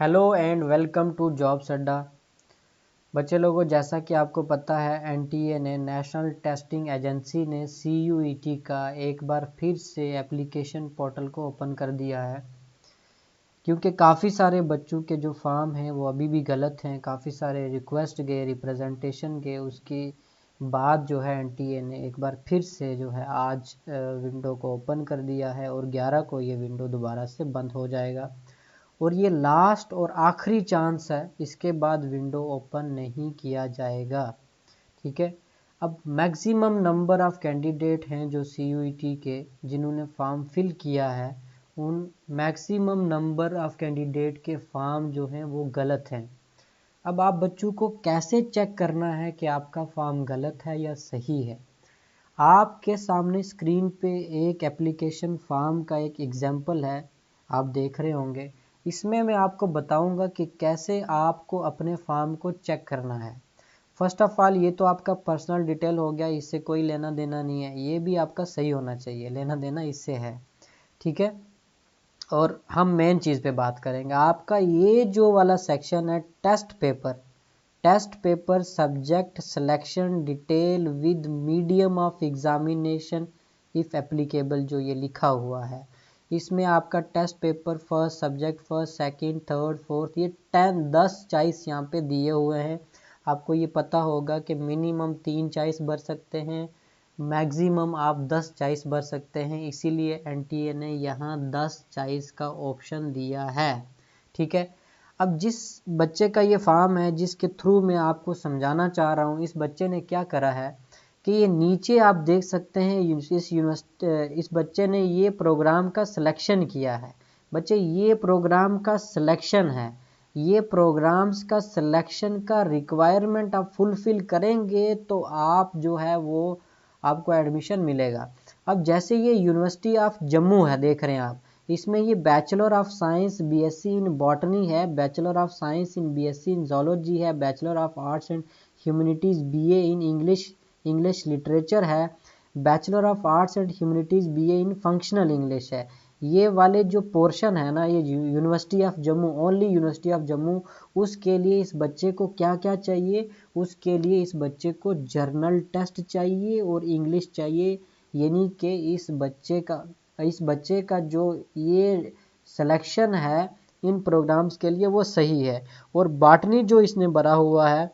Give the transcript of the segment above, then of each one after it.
Hello and welcome to jobs Adda. बच्चे लोगों, जैसा कि आपको पता है एनटीए ने नेशनल टेस्टिंग एजेंसी ने सीयूईटी का एक बार फिर से एप्लीकेशन पोर्टल को ओपन कर दिया है, क्योंकि काफ़ी सारे बच्चों के जो फॉर्म हैं वो अभी भी गलत हैं। काफ़ी सारे रिक्वेस्ट गए, रिप्रेजेंटेशन गए, उसके बाद जो है एनटीए ने एक बार फिर से जो है आज विंडो को ओपन कर दिया है और 11 को ये विंडो दोबारा से बंद हो जाएगा और ये लास्ट और आखिरी चांस है, इसके बाद विंडो ओपन नहीं किया जाएगा। ठीक है। अब मैक्सिमम नंबर ऑफ़ कैंडिडेट हैं जो सीयूईटी के जिन्होंने फॉर्म फिल किया है, उन मैक्सिमम नंबर ऑफ़ कैंडिडेट के फॉर्म जो हैं वो गलत हैं। अब आप बच्चों को कैसे चेक करना है कि आपका फॉर्म गलत है या सही है? आपके सामने स्क्रीन पे एक एप्लीकेशन फॉर्म का एक एग्जाम्पल है, आप देख रहे होंगे। इसमें मैं आपको बताऊंगा कि कैसे आपको अपने फॉर्म को चेक करना है। फर्स्ट ऑफ ऑल, ये तो आपका पर्सनल डिटेल हो गया, इससे कोई लेना देना नहीं है। ये भी आपका सही होना चाहिए, लेना देना इससे है। ठीक है। और हम मेन चीज़ पे बात करेंगे। आपका ये जो वाला सेक्शन है test paper subject selection detail with medium of examination if applicable, जो ये लिखा हुआ है, इसमें आपका test paper first subject first second third fourth, ये 10 चॉइस यहाँ पे दिए हुए हैं। आपको ये पता होगा कि मिनिमम 3 चॉइस भर सकते हैं, मैक्सिमम आप 10 चॉइस भर सकते हैं, इसीलिए एनटीए ने यहाँ 10 चॉइस का ऑप्शन दिया है। ठीक है। अब जिस बच्चे का ये फॉर्म है, जिसके थ्रू मैं आपको समझाना चाह रहा हूँ, इस बच्चे ने क्या करा है कि ये नीचे आप देख सकते हैं, इस बच्चे ने ये प्रोग्राम का सिलेक्शन किया है। बच्चे, ये प्रोग्राम का सिलेक्शन है, ये प्रोग्राम्स का सिलेक्शन का रिक्वायरमेंट आप फुलफिल करेंगे तो आप जो है वो आपको एडमिशन मिलेगा। अब जैसे ये यूनिवर्सिटी ऑफ जम्मू है, देख रहे हैं आप, इसमें ये bachelor of science BSc in botany है, bachelor of science in BSc in zoology है, bachelor of arts and humanities BA in English literature है, bachelor of arts and humanities BA in functional English है। ये वाले जो portion है ना, ये university of Jammu, only university of Jammu, उसके लिए इस बच्चे को क्या क्या चाहिए? उसके लिए इस बच्चे को जर्नल टेस्ट चाहिए और इंग्लिश चाहिए, यानी कि इस बच्चे का जो ये सिलेक्शन है इन प्रोग्राम्स के लिए वो सही है। और बॉटनी जो इसने भरा हुआ है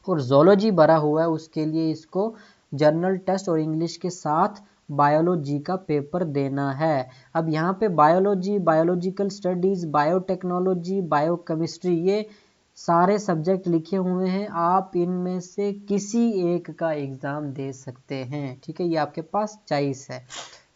और जोलॉजी भरा हुआ है, उसके लिए इसको जर्नल टेस्ट और इंग्लिश के साथ बायोलॉजी का पेपर देना है। अब यहाँ पे biology, biological studies, biotechnology, biochemistry, ये सारे सब्जेक्ट लिखे हुए हैं। आप इनमें से किसी एक का एग्ज़ाम दे सकते हैं। ठीक है, ये आपके पास चॉइस है।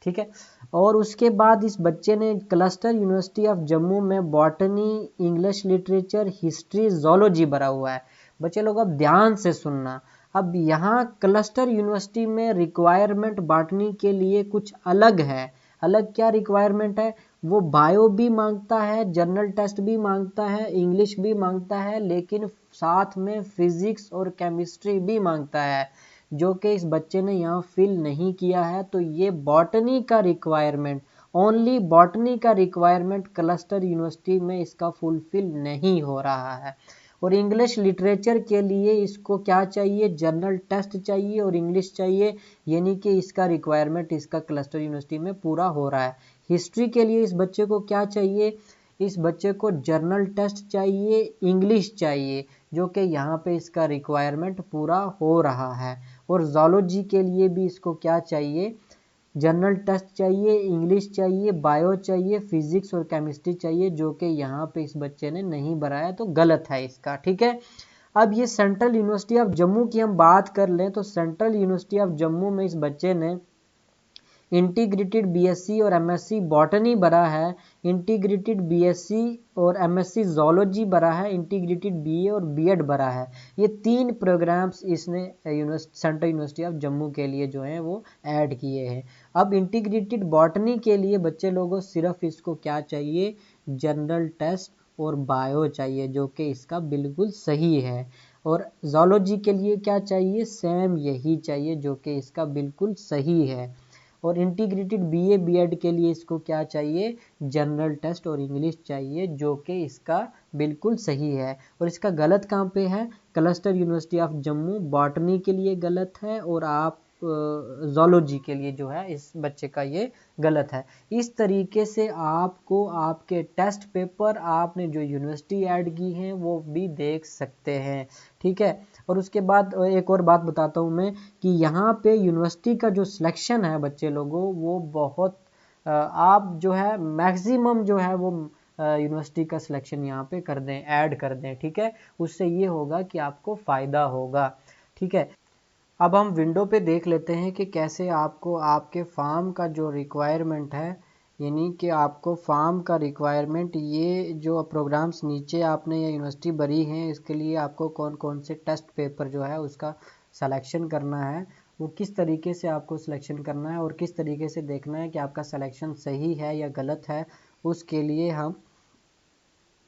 ठीक है। और उसके बाद इस बच्चे ने क्लस्टर यूनिवर्सिटी ऑफ जम्मू में botany, English literature, history, zoology भरा हुआ है। बच्चे लोग अब ध्यान से सुनना। अब यहाँ क्लस्टर यूनिवर्सिटी में रिक्वायरमेंट बॉटनी के लिए कुछ अलग है। अलग क्या रिक्वायरमेंट है? वो बायो भी मांगता है, जर्नल टेस्ट भी मांगता है, इंग्लिश भी मांगता है, लेकिन साथ में फिजिक्स और केमिस्ट्री भी मांगता है, जो कि इस बच्चे ने यहाँ फिल नहीं किया है। तो ये बॉटनी का रिक्वायरमेंट, ओनली बॉटनी का रिक्वायरमेंट क्लस्टर यूनिवर्सिटी में इसका फुलफिल नहीं हो रहा है। और इंग्लिश लिटरेचर के लिए इसको क्या चाहिए? जर्नल टेस्ट चाहिए और इंग्लिश चाहिए, यानी कि इसका रिक्वायरमेंट इसका क्लस्टर यूनिवर्सिटी में पूरा हो रहा है। हिस्ट्री के लिए इस बच्चे को क्या चाहिए? इस बच्चे को जर्नल टेस्ट चाहिए, इंग्लिश चाहिए, जो कि यहाँ पे इसका रिक्वायरमेंट पूरा हो रहा है। और जोलॉजी के लिए भी इसको क्या चाहिए? जनरल टेस्ट चाहिए, इंग्लिश चाहिए, बायो चाहिए, फिजिक्स और केमिस्ट्री चाहिए, जो कि यहाँ पे इस बच्चे ने नहीं भराया, तो गलत है इसका। ठीक है। अब ये सेंट्रल यूनिवर्सिटी ऑफ जम्मू की हम बात कर लें तो सेंट्रल यूनिवर्सिटी ऑफ जम्मू में इस बच्चे ने इंटीग्रेटेड बीएससी और एमएससी बॉटनी भरा है, इंटीग्रेटेड बीएससी और एमएससी जोलॉजी भरा है, इंटीग्रेटेड बीए और बीएड भरा है। ये 3 प्रोग्राम्स इसने सेंट्रल यूनिवर्सिटी ऑफ जम्मू के लिए जो है वो ऐड किए हैं। अब इंटीग्रेटेड बॉटनी के लिए बच्चे लोगों सिर्फ इसको क्या चाहिए? जनरल टेस्ट और बायो चाहिए, जो कि इसका बिल्कुल सही है। और जोलॉजी के लिए क्या चाहिए? सेम यही चाहिए, जो कि इसका बिल्कुल सही है। और इंटीग्रेटेड बीए बीएड के लिए इसको क्या चाहिए, जनरल टेस्ट और इंग्लिश चाहिए, जो कि इसका बिल्कुल सही है। और इसका गलत कहाँ पे है, cluster university of Jammu botany के लिए गलत है, और आप जोलॉजी के लिए जो है इस बच्चे का ये गलत है। इस तरीके से आपको आपके टेस्ट पेपर आपने जो यूनिवर्सिटी ऐड की है वो भी देख सकते हैं, ठीक है। और उसके बाद एक और बात बताता हूँ मैं कि यहाँ पे यूनिवर्सिटी का जो सिलेक्शन है बच्चे लोगों, वो बहुत आप जो है मैक्सिमम जो है वो यूनिवर्सिटी का सिलेक्शन यहाँ पे कर दें, ऐड कर दें, ठीक है। उससे ये होगा कि आपको फ़ायदा होगा, ठीक है। अब हम विंडो पे देख लेते हैं कि कैसे आपको आपके फॉर्म का जो रिक्वायरमेंट है, यानी कि आपको फॉर्म का रिक्वायरमेंट, ये जो प्रोग्राम्स नीचे आपने ये यूनिवर्सिटी भरी हैं, इसके लिए आपको कौन कौन से टेस्ट पेपर जो है उसका सिलेक्शन करना है, वो किस तरीके से आपको सिलेक्शन करना है और किस तरीके से देखना है कि आपका सिलेक्शन सही है या गलत है, उसके लिए हम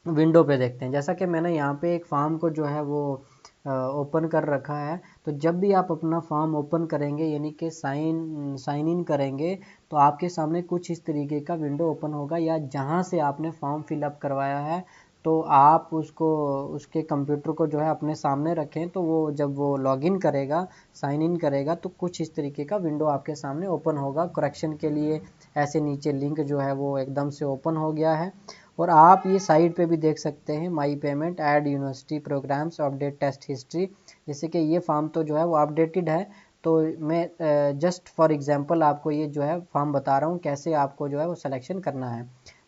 विंडो पे देखते हैं। जैसा कि मैंने यहाँ पे एक फॉर्म को जो है वो ओपन कर रखा है, तो जब भी आप अपना फॉर्म ओपन करेंगे यानी कि साइन इन करेंगे, तो आपके सामने कुछ इस तरीके का विंडो ओपन होगा, या जहाँ से आपने फॉर्म फिलअप करवाया है तो आप उसको उसके कंप्यूटर को जो है अपने सामने रखें, तो वो जब वो लॉगिन करेगा, साइन इन करेगा, तो कुछ इस तरीके का विंडो आपके सामने ओपन होगा। करेक्शन के लिए ऐसे नीचे लिंक जो है वो एकदम से ओपन हो गया है। और आप ये साइड पे भी देख सकते हैं my payment, add university programs, update test history. जैसे कि ये फॉर्म तो जो है वो अपडेटेड है, तो मैं जस्ट फॉर एग्जांपल आपको ये जो है फॉर्म बता रहा हूँ कैसे आपको जो है वो सिलेक्शन करना है।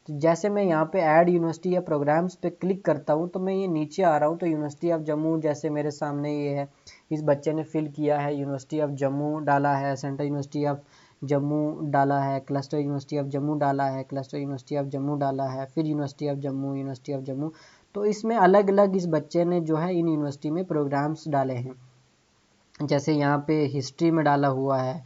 तो जैसे मैं यहाँ पे ऐड यूनिवर्सिटी या प्रोग्राम्स पे क्लिक करता हूँ, तो मैं ये नीचे आ रहा हूँ, तो यूनिवर्सिटी ऑफ जम्मू जैसे मेरे सामने ये है, इस बच्चे ने फिल किया है, यूनिवर्सिटी ऑफ जम्मू डाला है, सेंट्रल यूनिवर्सिटी ऑफ जम्मू डाला है, क्लस्टर यूनिवर्सिटी ऑफ जम्मू डाला है, क्लस्टर यूनिवर्सिटी ऑफ जम्मू डाला है, फिर university of Jammu, university of Jammu. तो इसमें अलग अलग इस बच्चे ने जो है इन यूनिवर्सिटी में प्रोग्राम्स डाले हैं। जैसे यहाँ पे हिस्ट्री में डाला हुआ है,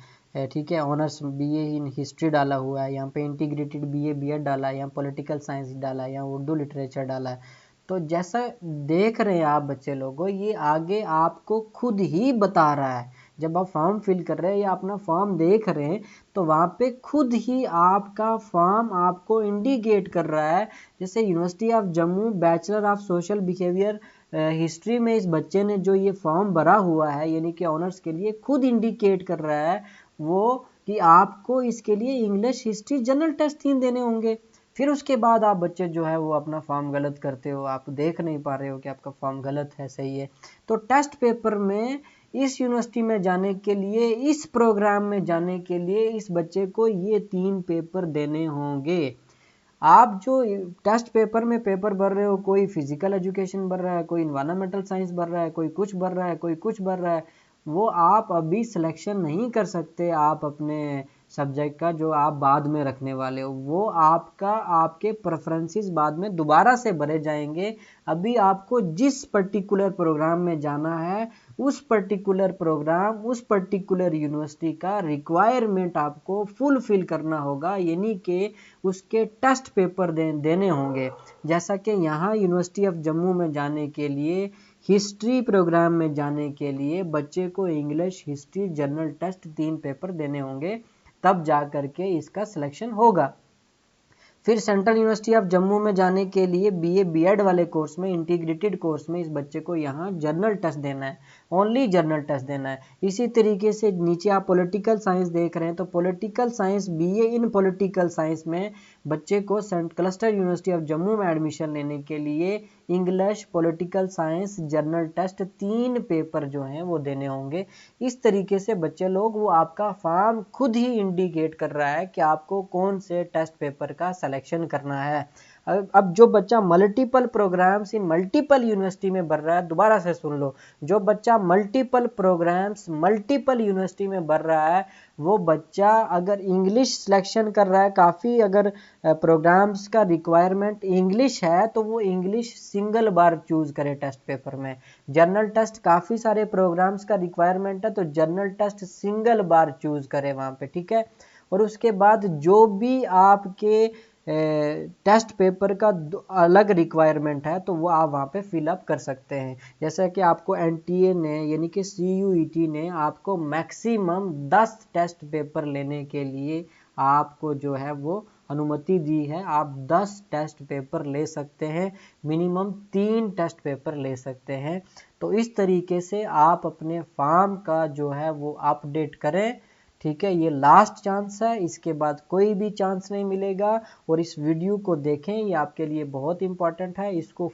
ठीक है, ऑनर्स बीए इन हिस्ट्री डाला हुआ है, यहाँ पे इंटीग्रेटेड बीए बीएड डाला है, यहाँ पॉलिटिकल साइंस डाला है, यहाँ उर्दू लिटरेचर डाला है। तो जैसा देख रहे हैं आप बच्चे लोगों, ये आगे आपको खुद ही बता रहा है। जब आप फॉर्म फिल कर रहे हैं या अपना फॉर्म देख रहे हैं, तो वहाँ पे खुद ही आपका फॉर्म आपको इंडिकेट कर रहा है। जैसे university of Jammu bachelor of social behaviour history में इस बच्चे ने जो ये फॉर्म भरा हुआ है, यानी कि ऑनर्स के लिए, खुद इंडिकेट कर रहा है वो कि आपको इसके लिए इंग्लिश हिस्ट्री जनरल टेस्ट 3 देने होंगे। फिर उसके बाद आप बच्चे जो है वो अपना फॉर्म गलत करते हो, आप देख नहीं पा रहे हो कि आपका फॉर्म गलत है सही है। तो टेस्ट पेपर में इस यूनिवर्सिटी में जाने के लिए, इस प्रोग्राम में जाने के लिए इस बच्चे को ये 3 पेपर देने होंगे। आप जो टेस्ट पेपर में पेपर भर रहे हो, कोई फिजिकल एजुकेशन भर रहा है, कोई इन्वायरमेंटल साइंस भर रहा है, कोई कुछ भर रहा है, कोई कुछ भर रहा है, वो आप अभी सिलेक्शन नहीं कर सकते आप अपने सब्जेक्ट का जो आप बाद में रखने वाले हो। वो आपका, आपके प्रेफरेंसेस बाद में दोबारा से भरे जाएंगे। अभी आपको जिस पर्टिकुलर प्रोग्राम में जाना है, उस पर्टिकुलर प्रोग्राम, उस पर्टिकुलर यूनिवर्सिटी का रिक्वायरमेंट आपको फुलफिल करना होगा, यानी कि उसके टेस्ट पेपर देने होंगे। जैसा कि यहाँ यूनिवर्सिटी ऑफ जम्मू में जाने के लिए, हिस्ट्री प्रोग्राम में जाने के लिए बच्चे को English history general test 3 paper देने होंगे, तब जा करके इसका सिलेक्शन होगा। फिर सेंट्रल यूनिवर्सिटी ऑफ जम्मू में जाने के लिए बीए बीएड वाले कोर्स में, इंटीग्रेटेड कोर्स में, इस बच्चे को यहाँ जर्नल टेस्ट देना है, ओनली जर्नल टेस्ट देना है। इसी तरीके से नीचे आप पॉलिटिकल साइंस देख रहे हैं, तो पॉलिटिकल साइंस बीए इन पॉलिटिकल साइंस में बच्चे को क्लस्टर यूनिवर्सिटी ऑफ जम्मू में एडमिशन लेने के लिए English, political science, journal test 3 paper जो हैं वो देने होंगे। इस तरीके से बच्चे लोग, वो आपका फॉर्म खुद ही इंडिकेट कर रहा है कि आपको कौन से टेस्ट पेपर का सिलेक्शन करना है। अब जो बच्चा multiple programs in multiple university में भर रहा है, दोबारा से सुन लो, जो बच्चा मल्टीपल प्रोग्राम्स मल्टीपल यूनिवर्सिटी में भर रहा है, वो बच्चा अगर इंग्लिश सिलेक्शन कर रहा है, काफ़ी अगर प्रोग्राम्स का रिक्वायरमेंट इंग्लिश है, तो वो इंग्लिश सिंगल बार चूज करे टेस्ट पेपर में। जर्नल टेस्ट काफ़ी सारे प्रोग्राम्स का रिक्वायरमेंट है, तो जर्नल टेस्ट सिंगल बार चूज करे वहाँ पे, ठीक है। और उसके बाद जो भी आपके टेस्ट पेपर का अलग रिक्वायरमेंट है तो वो आप वहाँ पे फिलअप कर सकते हैं। जैसा कि आपको एनटीए ने यानी कि सीयूईटी ने आपको मैक्सिमम 10 टेस्ट पेपर लेने के लिए आपको जो है वो अनुमति दी है। आप 10 टेस्ट पेपर ले सकते हैं, मिनिमम 3 टेस्ट पेपर ले सकते हैं। तो इस तरीके से आप अपने फॉर्म का जो है वो अपडेट करें। ठीक है, ये लास्ट चांस है, इसके बाद कोई भी चांस नहीं मिलेगा। और इस वीडियो को देखें, ये आपके लिए बहुत इंपॉर्टेंट है। इसको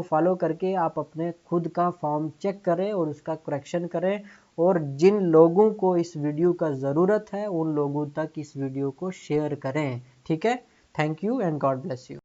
फॉलो करके आप अपने खुद का फॉर्म चेक करें और उसका करेक्शन करें। और जिन लोगों को इस वीडियो का ज़रूरत है उन लोगों तक इस वीडियो को शेयर करें। ठीक है, thank you and God bless you.